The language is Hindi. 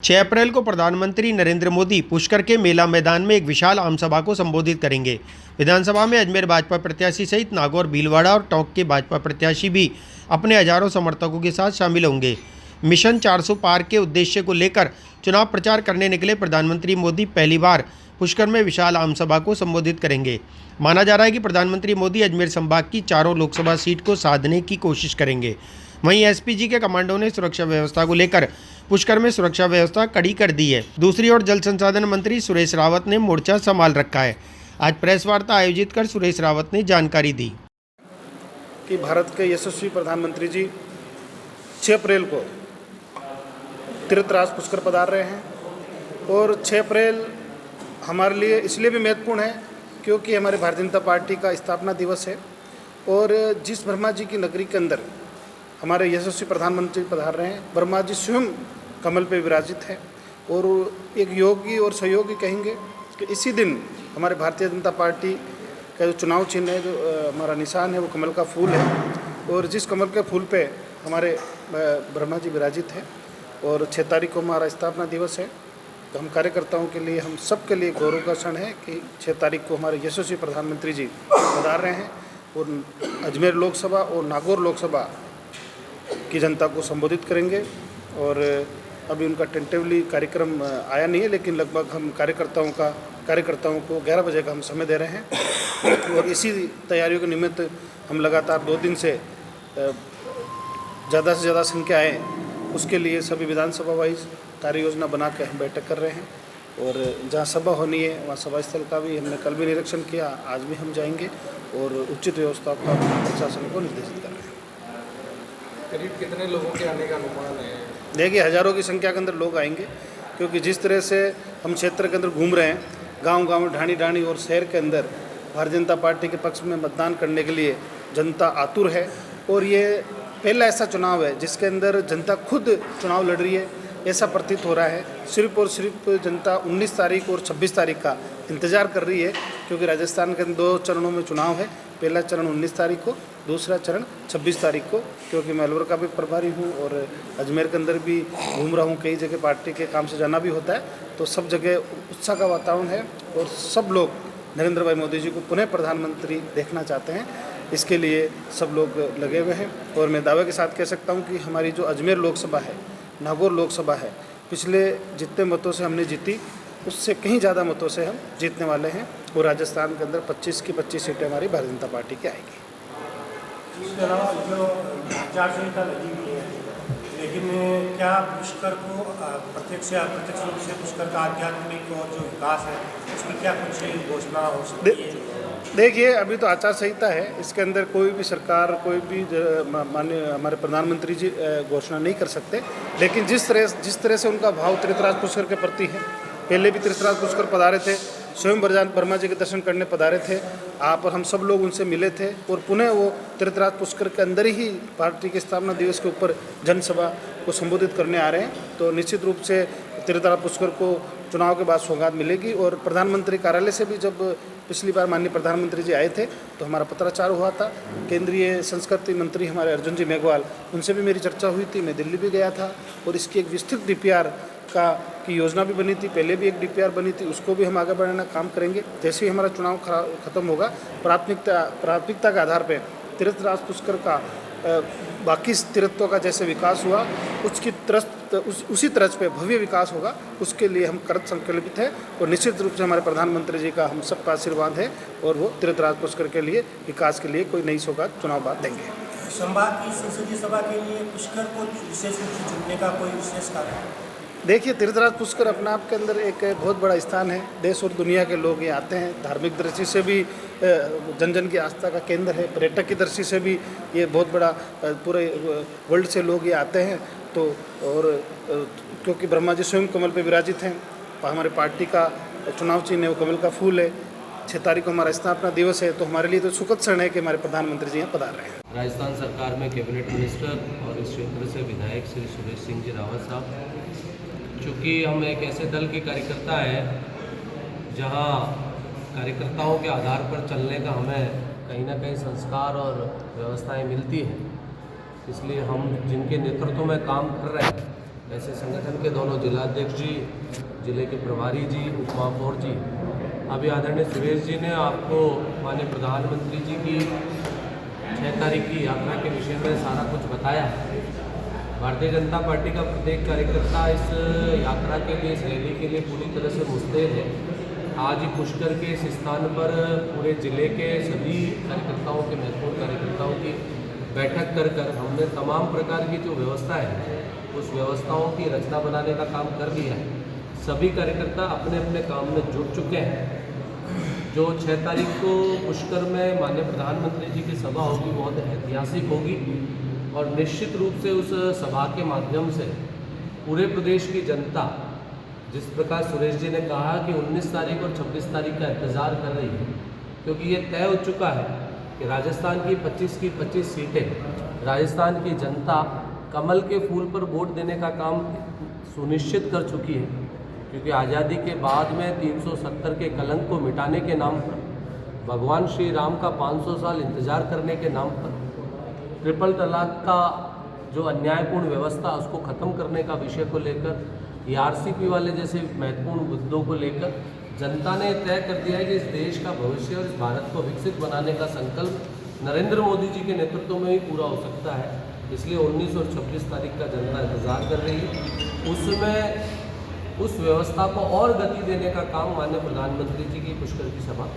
6 अप्रैल को प्रधानमंत्री नरेंद्र मोदी पुष्कर के मेला मैदान में एक विशाल आमसभा को संबोधित करेंगे। विधानसभा में अजमेर भाजपा प्रत्याशी सहित नागौर, भीलवाड़ा और टोंक के भाजपा प्रत्याशी भी अपने हजारों समर्थकों के साथ शामिल होंगे। मिशन 400 पार के उद्देश्य को लेकर चुनाव प्रचार करने निकले प्रधानमंत्री मोदी पहली बार पुष्कर में विशाल आमसभा को संबोधित करेंगे। माना जा रहा है कि प्रधानमंत्री मोदी अजमेर संभाग की चारों लोकसभा सीट को साधने की कोशिश करेंगे। वहीं एसपीजी के कमांडो ने सुरक्षा व्यवस्था को लेकर पुष्कर में सुरक्षा व्यवस्था कड़ी कर दी है। दूसरी ओर जल संसाधन मंत्री सुरेश रावत ने मोर्चा संभाल रखा है। आज प्रेस वार्ता आयोजित कर सुरेश रावत ने जानकारी दी कि भारत के यशस्वी प्रधानमंत्री जी 6 अप्रैल को तीर्थराज पुष्कर पधार रहे हैं और 6 अप्रैल हमारे लिए इसलिए भी महत्वपूर्ण है क्योंकि हमारे भारतीय जनता पार्टी का स्थापना दिवस है और जिस ब्रह्मा जी की नगरी के अंदर हमारे यशस्वी प्रधानमंत्री पधार रहे हैं, ब्रह्मा जी स्वयं कमल पे विराजित है और एक योगी और सहयोगी कहेंगे कि इसी दिन हमारे भारतीय जनता पार्टी का जो चुनाव चिन्ह है, जो हमारा निशान है, वो कमल का फूल है और जिस कमल के फूल पे हमारे ब्रह्मा जी विराजित है और 6 तारीख को हमारा स्थापना दिवस है। तो हम कार्यकर्ताओं के लिए, हम सब के लिए गौरव का क्षण है कि 6 तारीख को हमारे यशस्वी प्रधानमंत्री जी पधार रहे हैं और अजमेर लोकसभा और नागौर लोकसभा की जनता को संबोधित करेंगे। और अभी उनका टेंटेटिवली कार्यक्रम आया नहीं है, लेकिन लगभग हम कार्यकर्ताओं को 11 बजे का हम समय दे रहे हैं और इसी तैयारियों के निमित्त हम लगातार 2 दिन से ज़्यादा से ज़्यादा संख्या आए, उसके लिए सभी विधानसभा वाइज कार्य योजना बना के हम बैठक कर रहे हैं और जहाँ सभा होनी है वहाँ सभा स्थल का भी हमने कल भी निरीक्षण किया, आज भी हम जाएंगे और उचित व्यवस्था का प्रशासन को निर्देशित कर रहे हैं। करीब कितने लोगों के आने का अनुमान है? देखिए, हज़ारों की संख्या के अंदर लोग आएंगे क्योंकि जिस तरह से हम क्षेत्र के अंदर घूम रहे हैं, गांव-गांव, ढाणी-ढाणी और शहर के अंदर भारतीय जनता पार्टी के पक्ष में मतदान करने के लिए जनता आतुर है और ये पहला ऐसा चुनाव है जिसके अंदर जनता खुद चुनाव लड़ रही है, ऐसा प्रतीत हो रहा है। सिर्फ और सिर्फ जनता 19 तारीख और 26 तारीख का इंतज़ार कर रही है क्योंकि राजस्थान के 2 चरणों में चुनाव है। पहला चरण 19 तारीख को, दूसरा चरण 26 तारीख को। क्योंकि मैं अलवर का भी प्रभारी हूँ और अजमेर के अंदर भी घूम रहा हूँ, कई जगह पार्टी के काम से जाना भी होता है, तो सब जगह उत्साह का वातावरण है और सब लोग नरेंद्र भाई मोदी जी को पुनः प्रधानमंत्री देखना चाहते हैं। इसके लिए सब लोग लगे हुए हैं और मैं दावे के साथ कह सकता हूँ कि हमारी जो अजमेर लोकसभा है, नागौर लोकसभा है, पिछले जितने मतों से हमने जीती उससे कहीं ज़्यादा मतों से हम जीतने वाले हैं और राजस्थान के अंदर 25 की 25 सीटें हमारी भारतीय जनता पार्टी की आएगी। इसके अलावा जो आचार संहिता लगी हुई है, लेकिन क्या पुष्कर को प्रत्यक्ष या अप्रत्यक्ष रूप से पुष्कर का आध्यात्मिक और जो विकास है उसकी क्या कुछ घोषणा हो सकती है? देखिए, अभी तो आचार संहिता है, इसके अंदर कोई भी सरकार, कोई भी माननीय हमारे प्रधानमंत्री जी घोषणा नहीं कर सकते, लेकिन जिस तरह से उनका भाव तीर्थराज पुष्कर के प्रति है, पहले भी तीर्थराज पुष्कर पधारे थे, स्वयं ब्रह्मा जी के दर्शन करने पधारे थे आप और हम सब लोग उनसे मिले थे और पुनः वो तीर्थराज पुष्कर के अंदर ही पार्टी के स्थापना दिवस के ऊपर जनसभा को संबोधित करने आ रहे हैं। तो निश्चित रूप से तीर्थराज पुष्कर को चुनाव के बाद सौगात मिलेगी और प्रधानमंत्री कार्यालय से भी जब पिछली बार माननीय प्रधानमंत्री जी आए थे तो हमारा पत्राचार हुआ था। केंद्रीय संस्कृति मंत्री हमारे अर्जुन जी मेघवाल, उनसे भी मेरी चर्चा हुई थी, मैं दिल्ली भी गया था और इसकी एक विस्तृत डीपीआर की योजना भी बनी थी, पहले भी एक डीपीआर बनी थी, उसको भी हम आगे बढ़ाना काम करेंगे। जैसे ही हमारा चुनाव खत्म होगा, प्राथमिकता के आधार पर तीर्थराज पुष्कर का बाकी तीर्थों का जैसे विकास हुआ उसी तरह पे भव्य विकास होगा, उसके लिए हम कृत संकल्पित हैं और निश्चित रूप से हमारे प्रधानमंत्री जी का हम सबका आशीर्वाद है और वो तीर्थराज पुष्कर के लिए विकास के लिए कोई नई सौगात चुनाव बाद देंगे। संभाग की संसदीय सभा के लिए पुष्कर को विशेष रूप से चुनने का कोई विशेष कारण? देखिए, तीर्थराज पुष्कर अपने आप के अंदर एक बहुत बड़ा स्थान है, देश और दुनिया के लोग ये आते हैं, धार्मिक दृष्टि से भी जन जन की आस्था का केंद्र है, पर्यटक की दृष्टि से भी ये बहुत बड़ा पूरे वर्ल्ड से लोग ये आते हैं। तो और क्योंकि ब्रह्मा जी स्वयं कमल पे विराजित हैं, हमारे पार्टी का चुनाव चिन्ह है वो कमल का फूल है, 6 तारीख को हमारा स्थापना दिवस है, तो हमारे लिए तो सुखद क्षण है कि हमारे प्रधानमंत्री जी यहाँ पधार रहे हैं। राजस्थान सरकार में कैबिनेट मिनिस्टर और इस क्षेत्र से विधायक श्री सुरेश सिंह जी रावत साहब, चूँकि हम एक ऐसे दल के कार्यकर्ता हैं जहाँ कार्यकर्ताओं के आधार पर चलने का हमें कहीं ना कहीं संस्कार और व्यवस्थाएं मिलती हैं, इसलिए हम जिनके नेतृत्व में काम कर रहे हैं ऐसे संगठन के दोनों जिलाध्यक्ष जी, जिले के प्रभारी जी, उप महापौर जी, अभी आदरणीय सुरेश जी ने आपको माननीय प्रधानमंत्री जी की 6 तारीख की यात्रा के विषय में सारा कुछ बताया। भारतीय जनता पार्टी का प्रत्येक कार्यकर्ता इस यात्रा के लिए, इस रैली के लिए पूरी तरह से मुस्तैद है। आज ही पुष्कर के इस स्थान पर पूरे जिले के सभी कार्यकर्ताओं के, महत्वपूर्ण कार्यकर्ताओं की बैठक कर हमने तमाम प्रकार की जो व्यवस्था है उस व्यवस्थाओं की रचना बनाने का काम कर लिया है। सभी कार्यकर्ता अपने अपने काम में जुट चुके हैं। जो 6 तारीख को पुष्कर में माननीय प्रधानमंत्री जी की सभा होगी, बहुत ऐतिहासिक होगी और निश्चित रूप से उस सभा के माध्यम से पूरे प्रदेश की जनता, जिस प्रकार सुरेश जी ने कहा कि 19 तारीख और 26 तारीख का इंतज़ार कर रही है, क्योंकि ये तय हो चुका है कि राजस्थान की 25 सीटें राजस्थान की जनता कमल के फूल पर वोट देने का काम सुनिश्चित कर चुकी है। क्योंकि आज़ादी के बाद में 370 के कलंक को मिटाने के नाम पर, भगवान श्री राम का 500 साल इंतज़ार करने के नाम पर, ट्रिपल तलाक का जो अन्यायपूर्ण व्यवस्था उसको ख़त्म करने का विषय को लेकर, आरसीपी वाले जैसे महत्वपूर्ण मुद्दों को लेकर जनता ने तय कर दिया है कि इस देश का भविष्य और इस भारत को विकसित बनाने का संकल्प नरेंद्र मोदी जी के नेतृत्व में ही पूरा हो सकता है। इसलिए 19 और 26 तारीख का जनता इंतज़ार कर रही है। उसमें उस व्यवस्था को और गति देने का काम माननीय प्रधानमंत्री जी की पुष्कर की सभा